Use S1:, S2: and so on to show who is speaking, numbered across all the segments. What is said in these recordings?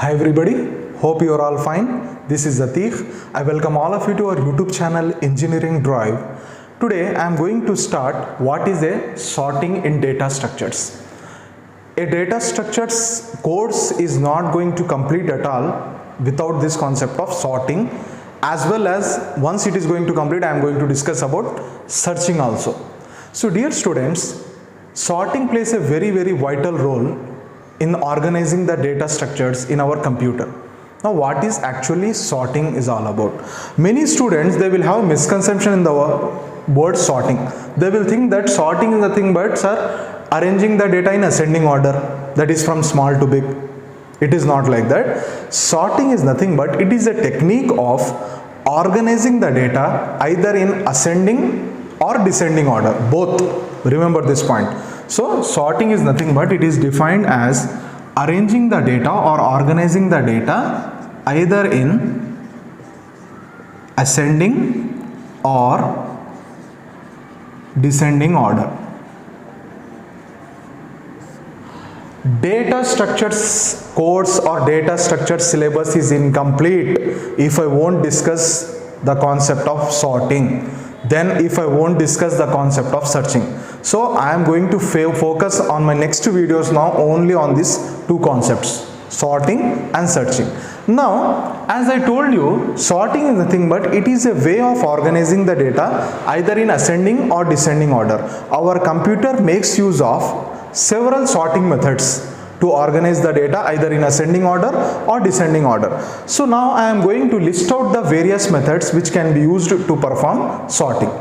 S1: Hi everybody, hope you are all fine. This is Atiq. I welcome all of you to our YouTube channel Engineering Drive. Today I am going to start what is a sorting in data structures. A data structures course is not going to complete at all without this concept of sorting, as well as once it is going to complete I am going to discuss about searching also. So dear students, sorting plays a very vital role in organizing the data structures in our computer. Now what is actually sorting is all about? Many students, they will have misconception in the word sorting. They will think that sorting is nothing but arranging the data in ascending order, that is from small to big. It is not like that. Sorting is nothing but it is a technique of organizing the data either in ascending or descending order, both. Remember this point. So sorting is nothing but it is defined as arranging the data or organizing the data either in ascending or descending order. Data structures course or data structures syllabus is incomplete if I won't discuss the concept of sorting, then if I won't discuss the concept of searching. So I am going to focus on my next two videos now only on these two concepts, sorting and searching. Now as I told you, sorting is nothing but it is a way of organizing the data either in ascending or descending order. Our computer makes use of several sorting methods to organize the data either in ascending order or descending order. So now I am going to list out the various methods which can be used to perform sorting.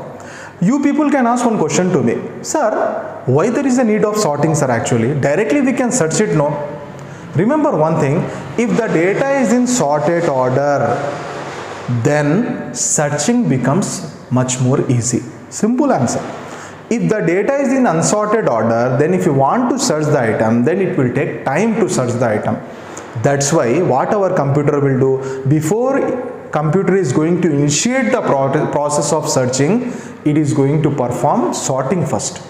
S1: You people can ask one question to me, sir, why there is a need of sorting, sir? Actually directly we can search it, no? Remember one thing, if the data is in sorted order, then searching becomes much more easy. Simple answer. If the data is in unsorted order, then if you want to search the item, then it will take time to search the item. That's why what our computer will do, before computer is going to initiate the process of searching, it is going to perform sorting first.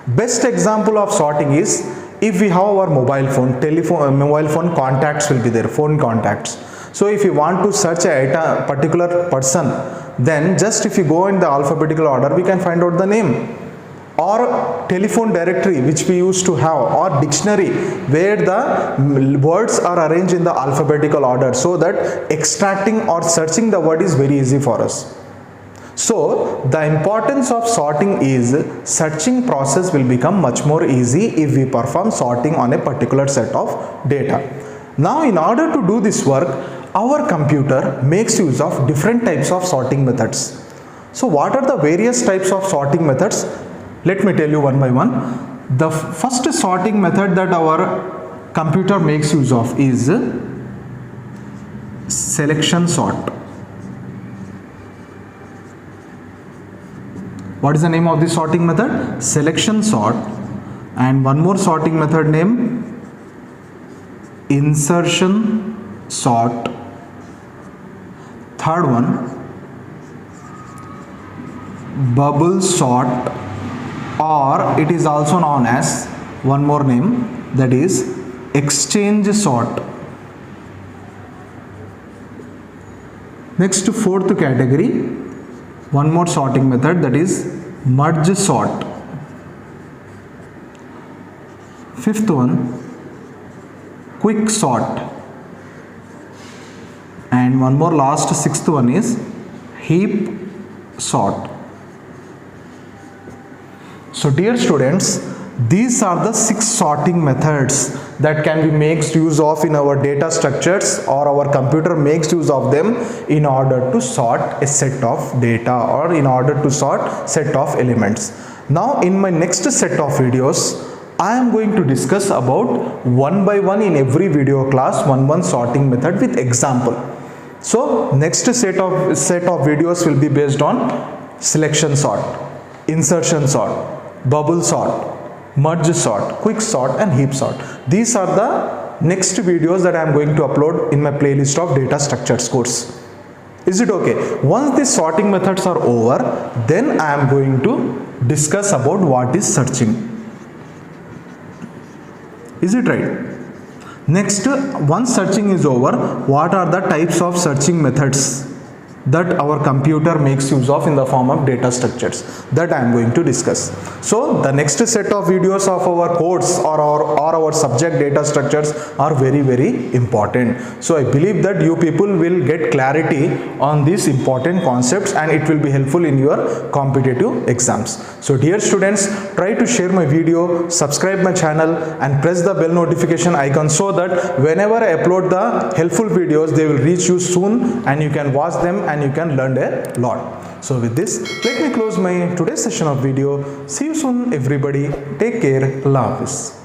S1: Best example of sorting is if we have our mobile phone, mobile phone contacts will be there, phone contacts. So if you want to search a particular person, then just if you go in the alphabetical order, we can find out the name. Or telephone directory which we used to have, or dictionary where the words are arranged in the alphabetical order, so that extracting or searching the word is very easy for us. So the importance of sorting is searching process will become much more easy if we perform sorting on a particular set of data. Now in order to do this work, our computer makes use of different types of sorting methods. So what are the various types of sorting methods? Let me tell you one by one. The first sorting method that our computer makes use of is selection sort. What is the name of this sorting method? Selection sort. And one more sorting method name, insertion sort. Third one, bubble sort, or it is also known as one more name, that is exchange sort. Next, fourth category, one more sorting method, that is merge sort. Fifth one, quick sort. And one more last, sixth one is heap sort. So dear students, these are the 6 sorting methods that can be made use of in our data structures, or our computer makes use of them in order to sort a set of data or in order to sort set of elements. Now in my next set of videos, I am going to discuss about one by one in every video class one sorting method with example. So next set of videos will be based on selection sort, insertion sort, bubble sort, merge sort, quick sort and heap sort. These are the next videos that I am going to upload in my playlist of data structures course. Is it okay? Once these sorting methods are over, then I am going to discuss about what is searching. Is it right? Next, once searching is over, what are the types of searching methods that our computer makes use of in the form of data structures, that I am going to discuss. So the next set of videos of our course or our subject data structures are very important. So I believe that you people will get clarity on these important concepts and it will be helpful in your competitive exams. So dear students, try to share my video, subscribe my channel and press the bell notification icon so that whenever I upload the helpful videos, they will reach you soon and you can watch them and you can learn a lot. So with this, let me close my today's session of video. See you soon everybody. Take care. Allah Hafiz.